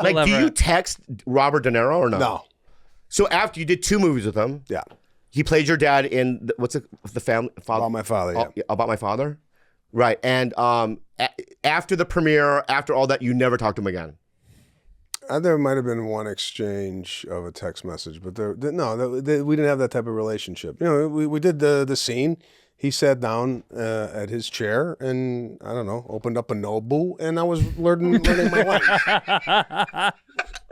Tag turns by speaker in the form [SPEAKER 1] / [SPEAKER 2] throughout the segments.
[SPEAKER 1] Like, do you text Robert De Niro or no?
[SPEAKER 2] No.
[SPEAKER 1] So after you did 2 movies with him,
[SPEAKER 2] Yeah.
[SPEAKER 1] he played your dad in the family father
[SPEAKER 2] About my father. Yeah.
[SPEAKER 1] About My Father, right? And after the premiere, after all that, you never talked to him again.
[SPEAKER 2] There might have been one exchange of a text message, but we didn't have that type of relationship. You know, we did the scene. He sat down at his chair and, I don't know, opened up a Nobu, and I was learning my life.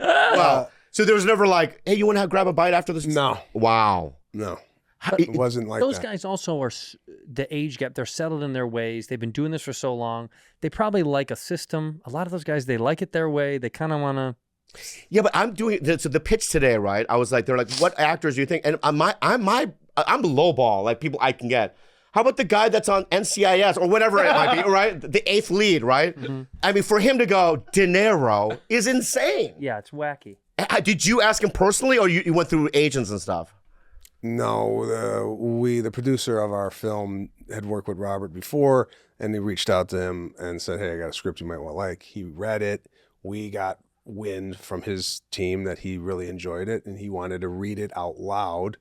[SPEAKER 1] Wow. So there was never like, hey, you want to grab a bite after this?
[SPEAKER 2] No.
[SPEAKER 1] Wow.
[SPEAKER 2] No. It wasn't like
[SPEAKER 3] those
[SPEAKER 2] that.
[SPEAKER 3] guys also are the age gap. They're settled in their ways. They've been doing this for so long. They probably like a system. A lot of those guys, they like it their way. They kind of want to.
[SPEAKER 1] Yeah, but I'm doing so the pitch today, right? I was like, they're like, what actors do you think? And I'm lowball, like people I can get. How about the guy that's on NCIS or whatever it might be, right? The 8th lead, right? Mm-hmm. I mean, for him to go De Niro is insane.
[SPEAKER 3] Yeah, it's wacky.
[SPEAKER 1] Did you ask him personally, or you went through agents and stuff?
[SPEAKER 2] No, the producer of our film had worked with Robert before, and he reached out to him and said, hey, I got a script you might want to like. He read it. We got wind from his team that he really enjoyed it, and he wanted to read it out loud,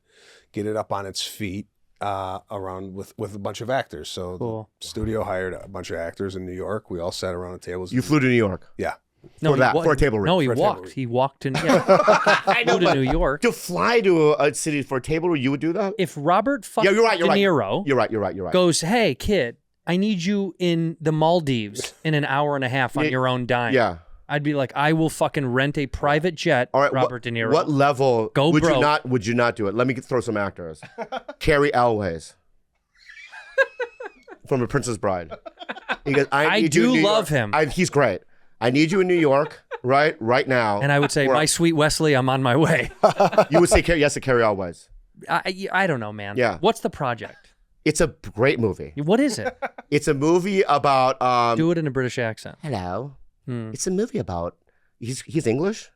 [SPEAKER 2] get it up on its feet around with a bunch of actors. So
[SPEAKER 3] cool.
[SPEAKER 2] The studio hired a bunch of actors in New York. We all sat around the tables.
[SPEAKER 1] You flew to New York?
[SPEAKER 2] Yeah.
[SPEAKER 3] No,
[SPEAKER 1] for a table read.
[SPEAKER 3] No, he walked. He walked to New York.
[SPEAKER 1] To fly to a city for a table read, you would do that?
[SPEAKER 3] If Robert De Niro
[SPEAKER 1] You're right.
[SPEAKER 3] goes, hey, kid, I need you in the Maldives in an hour and a half on your own dime.
[SPEAKER 1] Yeah.
[SPEAKER 3] I'd be like, I will fucking rent a private jet, all right, Robert De Niro.
[SPEAKER 1] What level would
[SPEAKER 3] broke.
[SPEAKER 1] you not do it? Let me throw some actors. Carrie Elways from The Princess Bride. He goes, I do
[SPEAKER 3] love him.
[SPEAKER 1] He's great. I need you in New York, right now.
[SPEAKER 3] And I would say, my sweet Wesley, I'm on my way.
[SPEAKER 1] You would say yes to Carrie Elways.
[SPEAKER 3] I don't know, man.
[SPEAKER 1] Yeah.
[SPEAKER 3] What's the project?
[SPEAKER 1] It's a great movie.
[SPEAKER 3] What is it?
[SPEAKER 1] It's a movie about...
[SPEAKER 3] do it in a British accent.
[SPEAKER 1] Hello. It's a movie about... He's English?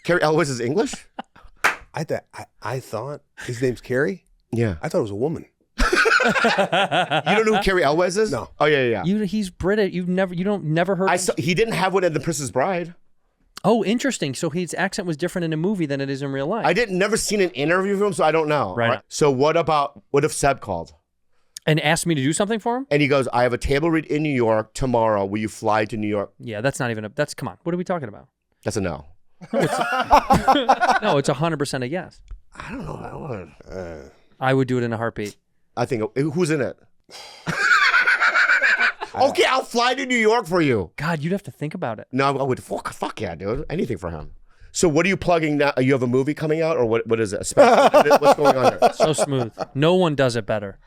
[SPEAKER 1] Carrie Elways is English?
[SPEAKER 2] I thought his name's Carrie?
[SPEAKER 1] Yeah.
[SPEAKER 2] I thought it was a woman.
[SPEAKER 1] You don't know who Carrie Elways is?
[SPEAKER 2] No.
[SPEAKER 1] Oh, yeah.
[SPEAKER 3] He's British. You never heard him?
[SPEAKER 1] He didn't have one in The Princess Bride.
[SPEAKER 3] Oh, interesting. So his accent was different in a movie than it is in real life.
[SPEAKER 1] Never seen an interview of him, so I don't know.
[SPEAKER 3] Right.
[SPEAKER 1] So what if Seb called?
[SPEAKER 3] And asked me to do something for him?
[SPEAKER 1] And he goes, I have a table read in New York tomorrow. Will you fly to New York?
[SPEAKER 3] Yeah, that's not even come on. What are we talking about?
[SPEAKER 1] That's a no.
[SPEAKER 3] No, it's 100% a yes.
[SPEAKER 1] I don't know.
[SPEAKER 3] I would do it in a heartbeat.
[SPEAKER 1] I think, who's in it? Okay, I'll fly to New York for you.
[SPEAKER 3] God, you'd have to think about it.
[SPEAKER 1] No, I would, fuck yeah, dude. Anything for him. So what are you plugging now? You have a movie coming out, or what is it? What's going on here?
[SPEAKER 3] So smooth. No one does it better.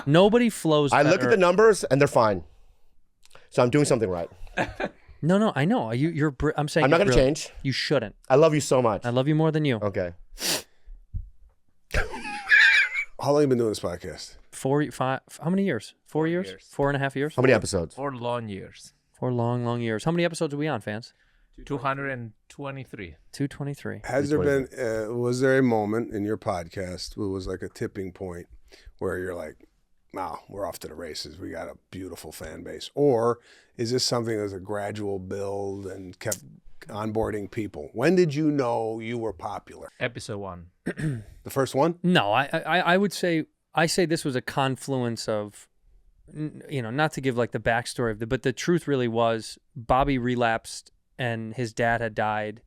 [SPEAKER 3] Nobody flows better.
[SPEAKER 1] I look at the numbers, and they're fine. So I'm doing something right.
[SPEAKER 3] No, I know. I'm saying
[SPEAKER 1] I'm not going to change.
[SPEAKER 3] You shouldn't.
[SPEAKER 1] I love you so much.
[SPEAKER 3] I love you more than you.
[SPEAKER 1] Okay.
[SPEAKER 2] How long have you been doing this podcast?
[SPEAKER 3] 4, 5. How many years? 4 years? 4.5 years?
[SPEAKER 1] How many episodes?
[SPEAKER 4] 4 long years.
[SPEAKER 3] 4 long years. How many episodes are we on, fans?
[SPEAKER 4] 223.
[SPEAKER 3] 223.
[SPEAKER 2] Has there been, was there a moment in your podcast where it was like a tipping point where you're like, wow, we're off to the races. We got a beautiful fan base. Or is this something that's a gradual build and kept onboarding people? When did you know you were popular?
[SPEAKER 4] Episode 1.
[SPEAKER 2] The first one?
[SPEAKER 3] No, I would say, this was a confluence of, not to give like the backstory of but the truth really was Bobby relapsed and his dad had died.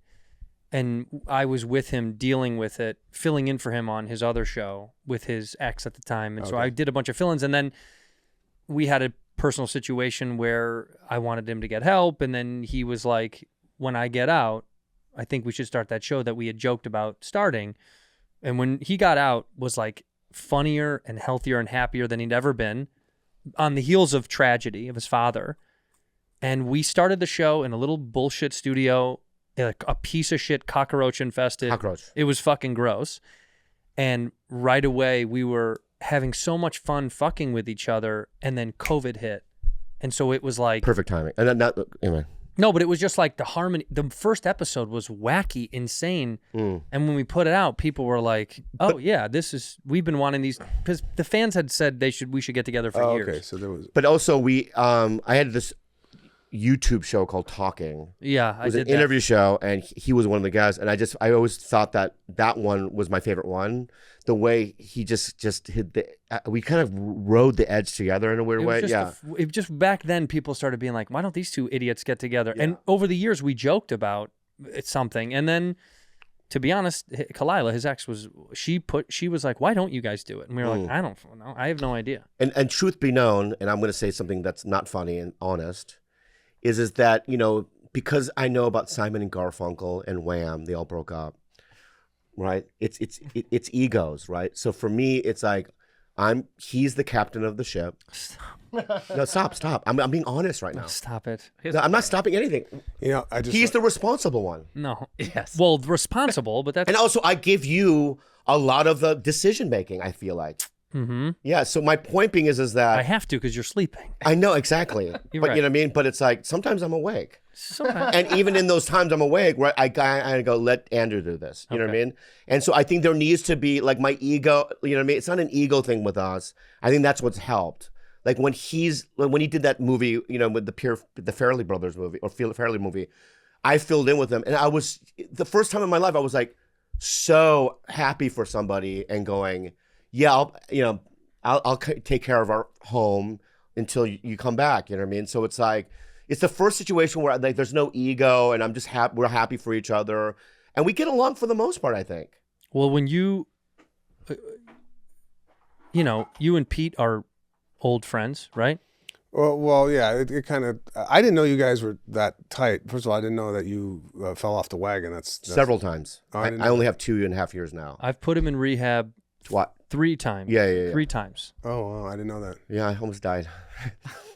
[SPEAKER 3] And I was with him dealing with it, filling in for him on his other show with his ex at the time. And so I did a bunch of fill-ins. And then we had a personal situation where I wanted him to get help. And then he was like, when I get out, I think we should start that show that we had joked about starting. And when he got out, was like funnier and healthier and happier than he'd ever been on the heels of tragedy of his father. And we started the show in a little bullshit studio, like a piece of shit, cockroach infested. It was fucking gross. And right away we were having so much fun fucking with each other, and then COVID hit. And so it was like
[SPEAKER 1] perfect timing. And then anyway.
[SPEAKER 3] No, but it was just like the harmony. The first episode was wacky, insane. And when we put it out, people were like, "Oh yeah, we've been wanting these," because the fans had said we should get together for years.
[SPEAKER 2] Okay, so there was.
[SPEAKER 1] But also I had this. YouTube show called Talking.
[SPEAKER 3] Yeah,
[SPEAKER 1] It was an interview show, and he was one of the guys. And I always thought that one was my favorite one. The way he just hit we kind of rode the edge together in a weird way.
[SPEAKER 3] It just back then people started being like, why don't these two idiots get together? Yeah. And over the years we joked about something, and then to be honest, Kalila, his ex, she was like, why don't you guys do it? And we were like, I don't know, I have no idea.
[SPEAKER 1] And truth be known, and I'm going to say something that's not funny and honest, is that, you know, because I know about Simon and Garfunkel and Wham, they all broke up, right? It's egos, right? So for me, it's like he's the captain of the ship. No, stop. I'm being honest right now.
[SPEAKER 3] Stop it.
[SPEAKER 1] No, I'm not stopping anything.
[SPEAKER 2] You know,
[SPEAKER 1] he's the responsible one.
[SPEAKER 3] No.
[SPEAKER 4] Yes.
[SPEAKER 3] Well, responsible, but that's...
[SPEAKER 1] And also, I give you a lot of the decision making, I feel like.
[SPEAKER 3] Mm-hmm.
[SPEAKER 1] Yeah, so my point being is that...
[SPEAKER 3] I have to because you're sleeping.
[SPEAKER 1] I know, exactly. But
[SPEAKER 3] right.
[SPEAKER 1] you know what I mean? But it's like, sometimes I'm awake.
[SPEAKER 3] Sometimes.
[SPEAKER 1] And even in those times I'm awake, right, I go, let Andrew do this. You know what I mean? And so I think there needs to be, like, my ego, you know what I mean? It's not an ego thing with us. I think that's what's helped. Like, when he did that movie, you know, with the Farrelly Brothers movie, or Farrelly movie, I filled in with him. And the first time in my life, I was, like, so happy for somebody and going, yeah, I'll take care of our home until you come back. You know what I mean? So it's like, it's the first situation where, like, there's no ego, and I'm just we're happy for each other, and we get along for the most part, I think.
[SPEAKER 3] Well, when you and Pete are old friends, right?
[SPEAKER 2] Well, yeah. It kind of. I didn't know you guys were that tight. First of all, I didn't know that you fell off the wagon. That's
[SPEAKER 1] several times.
[SPEAKER 2] Oh,
[SPEAKER 1] I only have 2.5 years now.
[SPEAKER 3] I've put him in rehab.
[SPEAKER 1] What?
[SPEAKER 3] 3 times.
[SPEAKER 1] Yeah.
[SPEAKER 3] 3 times.
[SPEAKER 2] Oh, wow, I didn't know that.
[SPEAKER 1] Yeah, I almost died.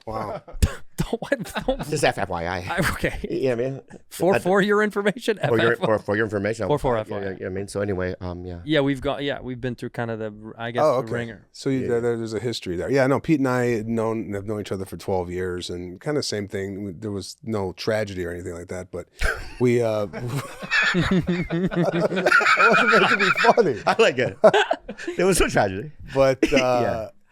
[SPEAKER 2] Wow.
[SPEAKER 3] don't.
[SPEAKER 1] Just FYI.
[SPEAKER 3] Okay.
[SPEAKER 1] Yeah, man.
[SPEAKER 3] For your information.
[SPEAKER 1] For your information.
[SPEAKER 3] For
[SPEAKER 1] FYI.
[SPEAKER 3] FYI.
[SPEAKER 1] Yeah, I mean, so anyway, yeah.
[SPEAKER 3] Yeah, we've been through kind of the the ringer.
[SPEAKER 2] So there's a history there. Yeah, no, Pete and I have known each other for 12 years, and kind of same thing. There was no tragedy or anything like that, but we. It wasn't meant to be funny.
[SPEAKER 1] I like it. There was no tragedy.
[SPEAKER 2] But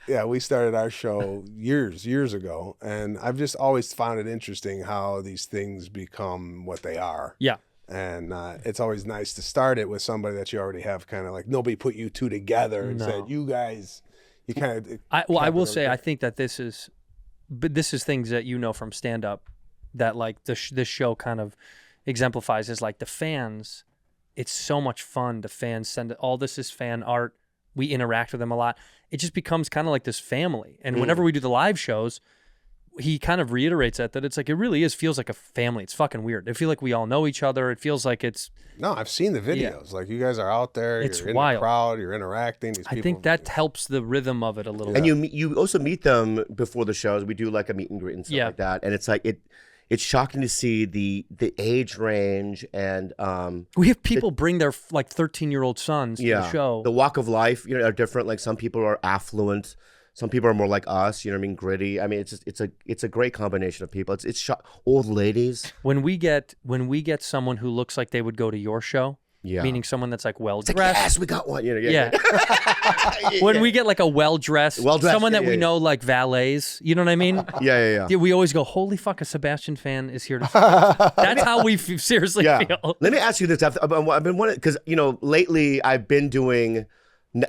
[SPEAKER 2] yeah, we started our show years ago, and I've just always found it interesting how these things become what they are.
[SPEAKER 3] Yeah.
[SPEAKER 2] And it's always nice to start it with somebody that you already have, kind of like nobody put you two together and said, you guys, you kind of.
[SPEAKER 3] I will say, I think that this is things that you know from stand up that, like, this show kind of exemplifies, is like the fans. It's so much fun. The fans send all this is fan art. We interact with them a lot. It just becomes kind of like this family. And whenever we do the live shows, he kind of reiterates that it's like, it really feels like a family. It's fucking weird. I feel like we all know each other. It feels like it's...
[SPEAKER 2] No, I've seen the videos. Yeah. Like, you guys are out there.
[SPEAKER 3] It's
[SPEAKER 2] you're in
[SPEAKER 3] wild.
[SPEAKER 2] the crowd. You're interacting. These people,
[SPEAKER 3] I think that helps the rhythm of it a little bit.
[SPEAKER 1] And you also meet them before the shows. We do, like, a meet and greet and stuff like that. And it's like, it's shocking to see the age range, and
[SPEAKER 3] we have people bring their, like, 13-year-old sons to the show.
[SPEAKER 1] The walk of life, you know, are different. Like, some people are affluent, some people are more like us. You know what I mean? Gritty. I mean, it's a great combination of people. It's old ladies.
[SPEAKER 3] When we get someone who looks like they would go to your show. Yeah. Meaning someone that's, like, well-dressed.
[SPEAKER 1] Like, yes, we got one. You know,
[SPEAKER 3] yeah. When we get, like, a well-dressed someone that we know, like, valets. You know what I mean?
[SPEAKER 1] Yeah.
[SPEAKER 3] We always go, holy fuck, a Sebastian fan is here to... That's how we seriously feel.
[SPEAKER 1] Let me ask you this. I've been wanting, because, you know, lately I've been doing...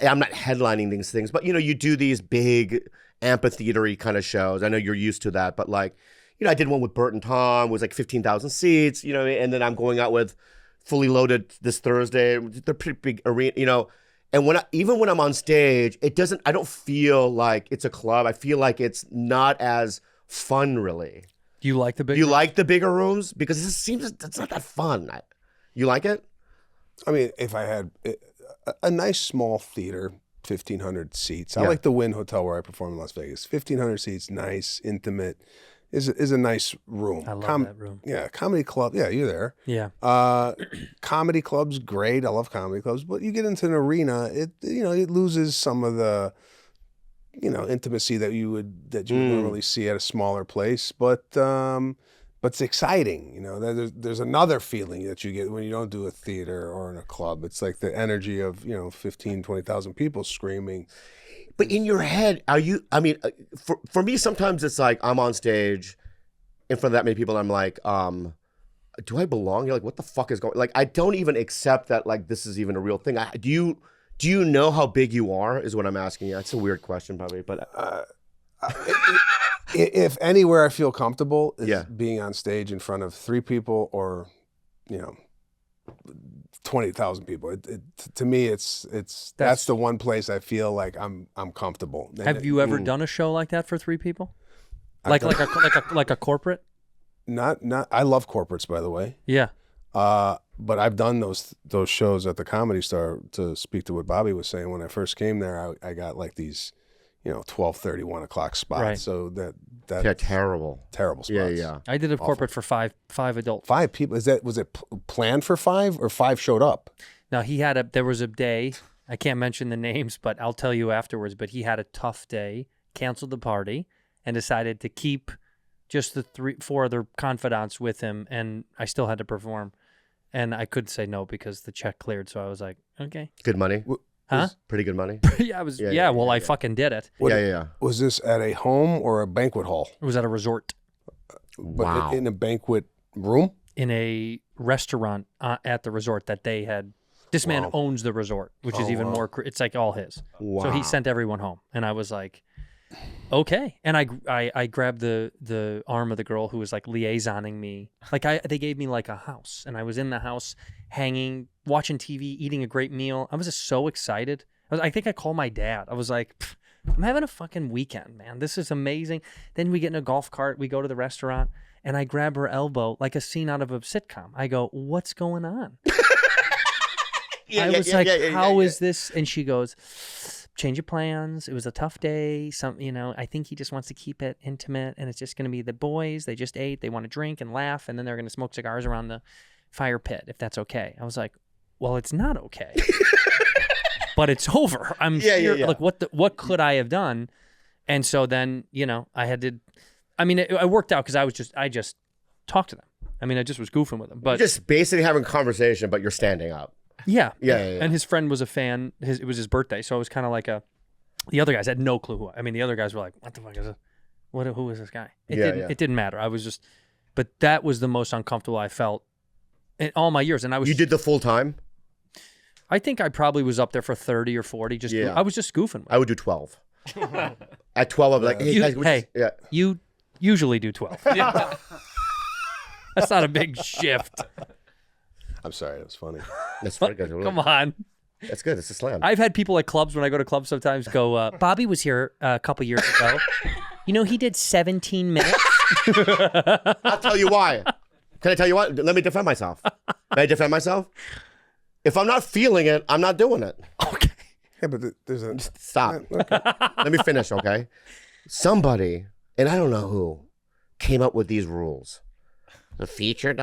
[SPEAKER 1] I'm not headlining these things, but, you know, you do these big amphitheater-y kind of shows. I know you're used to that, but, like, you know, I did one with Bert and Tom. It was, like, 15,000 seats, you know, and then I'm going out with... Fully Loaded this Thursday. They're pretty big arena, you know. And even when I'm on stage, I don't feel like it's a club. I feel like it's not as fun, really.
[SPEAKER 3] Do you like the big?
[SPEAKER 1] Do you like the bigger rooms? Because it seems it's not that fun. You like it?
[SPEAKER 2] I mean, if I had a nice small theater, 1,500 seats. I like the Wynn Hotel where I perform in Las Vegas. 1,500 seats, nice, intimate. Is a nice room.
[SPEAKER 3] I love that room.
[SPEAKER 2] Yeah, comedy club. Yeah, you're there.
[SPEAKER 3] Yeah.
[SPEAKER 2] Comedy clubs, great. I love comedy clubs. But you get into an arena, it loses some of the, intimacy that you would normally see at a smaller place. But it's exciting. There's another feeling that you get when you don't do a theater or in a club. It's like the energy of 15, 20,000 people screaming.
[SPEAKER 1] But in your head, for me, sometimes it's like I'm on stage in front of that many people, and I'm like, do I belong? You're like, what the fuck is going? Like, I don't even accept that. Like, this is even a real thing. Do you know how big you are? Is what I'm asking you. That's a weird question, probably, but.
[SPEAKER 2] If anywhere I feel comfortable is
[SPEAKER 1] Yeah.
[SPEAKER 2] being on stage in front of 3 people or, 20,000 people. To me, that's the one place I feel like I'm comfortable.
[SPEAKER 3] Have you ever done a show like that for 3 people? Like a corporate?
[SPEAKER 2] Not. I love corporates, by the way.
[SPEAKER 3] Yeah.
[SPEAKER 2] But I've done those shows at the Comedy Star. To speak to what Bobby was saying, when I first came there, I got like these, 12:30, 1 o'clock spots.
[SPEAKER 3] Right.
[SPEAKER 2] So that
[SPEAKER 1] Terrible
[SPEAKER 2] terrible spots.
[SPEAKER 1] Yeah.
[SPEAKER 3] I did a corporate for five adults.
[SPEAKER 2] 5 people. Was it planned for 5 or 5 showed up?
[SPEAKER 3] Now there was a day, I can't mention the names, but I'll tell you afterwards, but he had a tough day, canceled the party, and decided to keep just the 4 other confidants with him, and I still had to perform. And I could say no because the check cleared, so I was like, okay.
[SPEAKER 1] Good money.
[SPEAKER 3] Huh?
[SPEAKER 1] Pretty good money.
[SPEAKER 3] Yeah, I fucking did it.
[SPEAKER 1] Yeah.
[SPEAKER 2] Was this at a home or a banquet hall?
[SPEAKER 3] It was at a resort.
[SPEAKER 2] But
[SPEAKER 1] Wow.
[SPEAKER 2] in a banquet room?
[SPEAKER 3] In a restaurant at the resort that they had. This man owns the resort, which is even more. It's like all his.
[SPEAKER 1] Wow.
[SPEAKER 3] So he sent everyone home, and I was like, okay. And I grabbed the arm of the girl who was like liaisoning me. Like they gave me like a house, and I was in the house hanging, watching TV, eating a great meal. I was just so excited. I think I called my dad. I was like, I'm having a fucking weekend, man. This is amazing. Then we get in a golf cart. We go to the restaurant, and I grab her elbow like a scene out of a sitcom. I go, what's going on? I was like, how is this? And she goes, change of plans. It was a tough day. I think he just wants to keep it intimate, and it's just going to be the boys. They just ate. They want to drink and laugh, and then they're going to smoke cigars around the fire pit, if that's okay. I was like, well, it's not okay. But it's over. I'm here. Like, what could I have done? And so then, I had to. I mean, it worked out because I just talked to them. I mean, I just was goofing with them. But
[SPEAKER 1] You're just basically having a conversation, but you're standing up.
[SPEAKER 3] Yeah.
[SPEAKER 1] Yeah.
[SPEAKER 3] And his friend was a fan. It was his birthday, so it was kind of like the other guys had no clue who. I mean, the other guys were like, "What the fuck is this? Who is this guy?" It didn't matter. I was just, but that was the most uncomfortable I felt in all my years. And I was.
[SPEAKER 1] You did the full time?
[SPEAKER 3] I think I probably was up there for 30 or 40. I was just goofing.
[SPEAKER 1] I would do 12. At 12, I'm like, hey, guys,
[SPEAKER 3] you usually do 12. Yeah. That's not a big shift.
[SPEAKER 2] I'm sorry, that was funny.
[SPEAKER 1] That's pretty good.
[SPEAKER 3] Come on.
[SPEAKER 1] That's good. It's a slam.
[SPEAKER 3] I've had people at clubs, when I go to clubs sometimes, go, Bobby was here a couple years ago. He did 17 minutes.
[SPEAKER 1] I'll tell you why. Can I tell you what? Let me defend myself. May I defend myself? If I'm not feeling it, I'm not doing it.
[SPEAKER 3] Okay.
[SPEAKER 2] Yeah, but there's a...
[SPEAKER 1] Stop.
[SPEAKER 2] Okay.
[SPEAKER 1] Let me finish, okay? Somebody, and I don't know who, came up with these rules. The feature,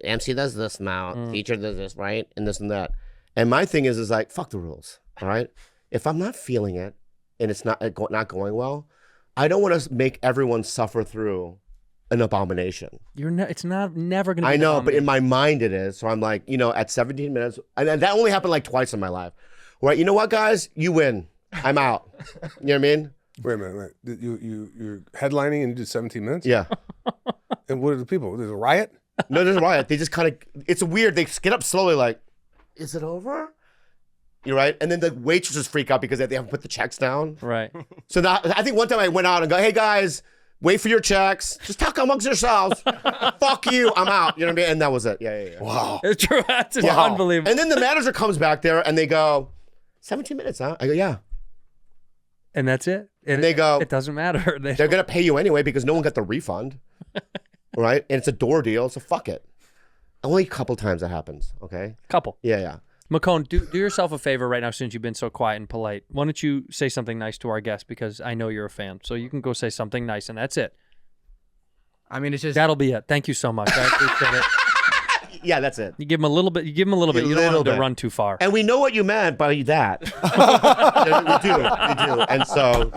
[SPEAKER 1] MC does this now. Feature does this, right? And this and that. And my thing is like, fuck the rules, all right? If I'm not feeling it and it's not going well, I don't want to make everyone suffer through an abomination.
[SPEAKER 3] It's never going to be
[SPEAKER 1] I know, but in my mind it is. So I'm like, at 17 minutes, and that only happened like twice in my life. Right? You know what, guys? You win. I'm out. You know what I mean?
[SPEAKER 2] Wait a minute. You're headlining and you did 17 minutes?
[SPEAKER 1] Yeah.
[SPEAKER 2] And what are the people? There's a riot?
[SPEAKER 1] No, there's a riot. They just kind of, it's weird. They get up slowly like, is it over? You're right. And then the waitresses freak out because they haven't put the checks down.
[SPEAKER 3] Right.
[SPEAKER 1] So I think one time I went out and go, hey guys, wait for your checks. Just talk amongst yourselves. Fuck you. I'm out. You know what I mean? And that was it. Yeah.
[SPEAKER 2] Wow.
[SPEAKER 3] It's true. That's unbelievable.
[SPEAKER 1] And then the manager comes back there and they go, 17 minutes, huh? I go, yeah.
[SPEAKER 3] And that's it.
[SPEAKER 1] And they go,
[SPEAKER 3] it doesn't matter.
[SPEAKER 1] They're going to pay you anyway because no one got the refund. Right? And it's a door deal, so fuck it. Only a couple times that happens, okay?
[SPEAKER 3] Couple.
[SPEAKER 1] Yeah.
[SPEAKER 3] McCone, do yourself a favor right now since you've been so quiet and polite. Why don't you say something nice to our guest because I know you're a fan. So you can go say something nice and that's it.
[SPEAKER 4] I mean, it's just...
[SPEAKER 3] That'll be it. Thank you so much. I appreciate it.
[SPEAKER 1] Yeah, that's it.
[SPEAKER 3] You give him a little bit. You don't want him to run too far.
[SPEAKER 1] And we know what you meant by that. We do. And so,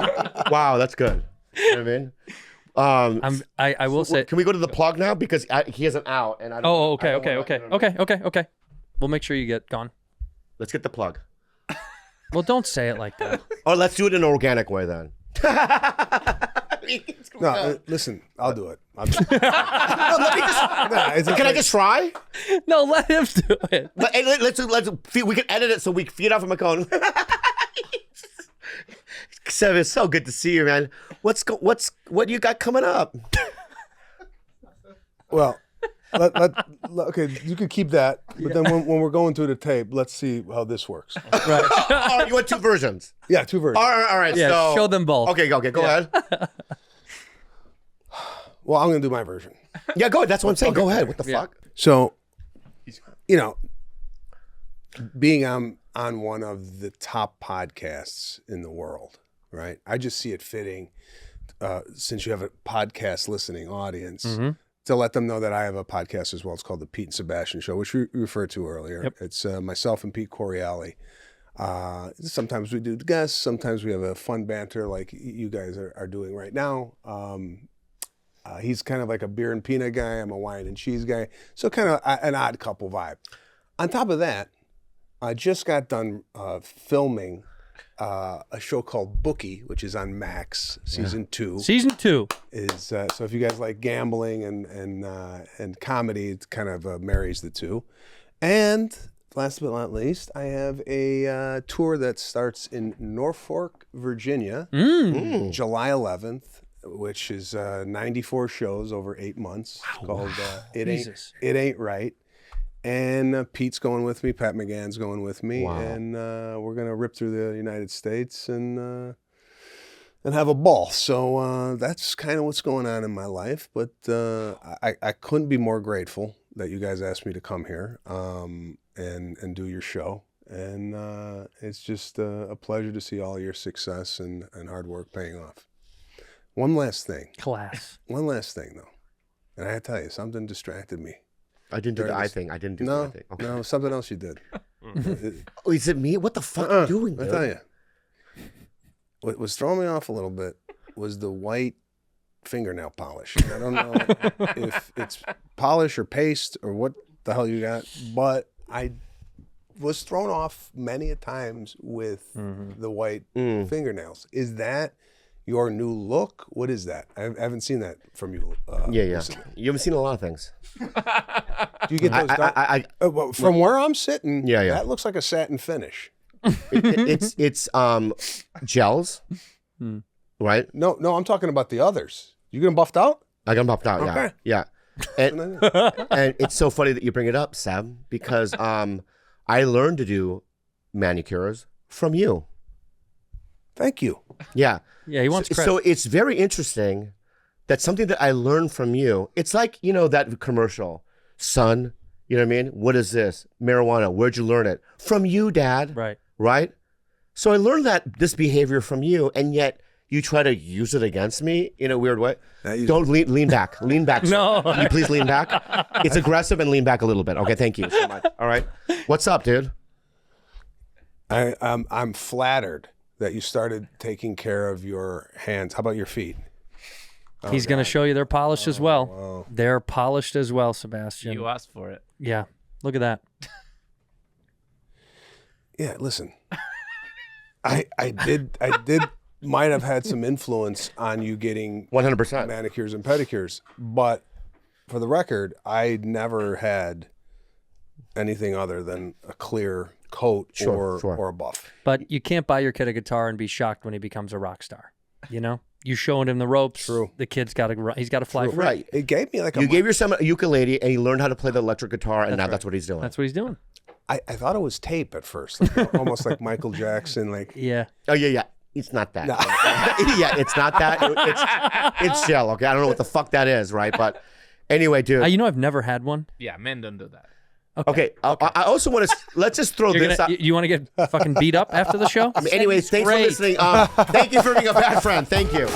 [SPEAKER 1] wow, that's good. You know what I mean?
[SPEAKER 3] I will say.
[SPEAKER 1] Can we go to the plug now because he has an out and I don't.
[SPEAKER 3] Oh, okay. We'll make sure you get gone.
[SPEAKER 1] Let's get the plug.
[SPEAKER 3] Well, don't say it like that.
[SPEAKER 1] Or let's do it in an organic way then.
[SPEAKER 2] No, listen, I'll do it.
[SPEAKER 1] Let me just, can I just try?
[SPEAKER 3] No, let him do it.
[SPEAKER 1] Let's we can edit it so we feed off of my cone. Seb, it's so good to see you, man. What you got coming up?
[SPEAKER 2] Well, okay, you can keep that. But then when we're going through the tape, let's see how this works.
[SPEAKER 3] Right.
[SPEAKER 1] Oh, you want two versions?
[SPEAKER 2] Yeah, two versions.
[SPEAKER 1] All right.
[SPEAKER 3] Yeah,
[SPEAKER 1] So,
[SPEAKER 3] show them both.
[SPEAKER 1] Okay, go ahead.
[SPEAKER 2] Well, I'm going to do my version.
[SPEAKER 1] Yeah, go ahead. That's what I'm saying. Go ahead. What the fuck?
[SPEAKER 2] So, being on one of the top podcasts in the world, right? I just see it fitting, since you have a podcast listening audience, to let them know that I have a podcast as well. It's called The Pete and Sebastian Show, which we referred to earlier.
[SPEAKER 3] Yep.
[SPEAKER 2] It's myself and Pete Coriali. Sometimes we do guests. Sometimes we have a fun banter like you guys are doing right now. He's kind of like a beer and peanut guy. I'm a wine and cheese guy. So kind of an odd couple vibe. On top of that, I just got done filming a show called Bookie, which is on Max, season 2.
[SPEAKER 3] Season 2
[SPEAKER 2] is so if you guys like gambling and comedy, it kind of marries the two. And last but not least, I have a tour that starts in Norfolk, Virginia, July 11th, which is 94 shows over 8 months. It's called It Ain't Right. And Pete's going with me. Pat McGann's going with me. Wow. And we're going to rip through the United States and have a ball. So that's kind of what's going on in my life. But I couldn't be more grateful that you guys asked me to come here and do your show. And it's just a pleasure to see all your success and hard work paying off. One last thing.
[SPEAKER 3] Class.
[SPEAKER 2] One last thing, though. And I gotta tell you, something distracted me.
[SPEAKER 1] I didn't do the eye thing. I didn't do the eye thing. Okay.
[SPEAKER 2] No, something else you did.
[SPEAKER 1] Oh, is it me? What the fuck are you doing, dude?
[SPEAKER 2] I tell you. What was throwing me off a little bit was the white fingernail polish. I don't know if it's polish or paste or what the hell you got, but I was thrown off many a times with the white fingernails. Is that your new look? What is that? I haven't seen that from you. Recently.
[SPEAKER 1] You haven't seen a lot of things.
[SPEAKER 2] Do you get those dark? From where I'm sitting, that looks like a satin finish.
[SPEAKER 1] It's gels, right?
[SPEAKER 2] No, I'm talking about the others. You getting buffed out?
[SPEAKER 1] I got buffed out.
[SPEAKER 2] Okay.
[SPEAKER 1] Yeah. And it's so funny that you bring it up, Sam, because I learned to do manicures from you.
[SPEAKER 2] Thank you.
[SPEAKER 1] Yeah.
[SPEAKER 3] Yeah, he wants credit.
[SPEAKER 1] So it's very interesting that something that I learned from you, it's like, that commercial, son, you know what I mean? What is this? Marijuana. Where'd you learn it? From you, Dad.
[SPEAKER 3] Right.
[SPEAKER 1] Right? So I learned this behavior from you, and yet you try to use it against me in a weird way. Don't lean back. Lean back.
[SPEAKER 3] No.
[SPEAKER 1] Can you please lean back? It's aggressive and lean back a little bit. Okay, thank you so much. All right. What's up, dude?
[SPEAKER 2] I'm flattered that you started taking care of your hands. How about your feet?
[SPEAKER 3] He's going to show you they're polished as well.
[SPEAKER 2] Wow.
[SPEAKER 3] They're polished as well, Sebastian.
[SPEAKER 4] You asked for it.
[SPEAKER 3] Yeah. Look at that.
[SPEAKER 2] Yeah, listen. I did might have had some influence on you getting
[SPEAKER 1] 100%
[SPEAKER 2] manicures and pedicures, but for the record, I never had anything other than a clear coat or a buff.
[SPEAKER 3] But you can't buy your kid a guitar and be shocked when he becomes a rock star. You showing him the ropes.
[SPEAKER 2] True.
[SPEAKER 3] The kid's got to he's got to fly free.
[SPEAKER 1] Right.
[SPEAKER 2] It gave me like
[SPEAKER 1] you gave your son a ukulele and he learned how to play the electric guitar, and now that's what he's doing.
[SPEAKER 3] That's what he's doing.
[SPEAKER 2] I thought it was tape at first, almost like Michael Jackson.
[SPEAKER 3] Yeah.
[SPEAKER 1] Oh yeah. It's not that. No. Yeah, it's not that. It's gel. Okay, I don't know what the fuck that is, right? But anyway, dude.
[SPEAKER 3] I've never had one.
[SPEAKER 4] Yeah, men don't do that.
[SPEAKER 1] Okay. I also want to let's just throw this out.
[SPEAKER 3] You want to get fucking beat up after the show?
[SPEAKER 1] Anyways, thanks for listening. Thank you for being a bad friend. Thank you.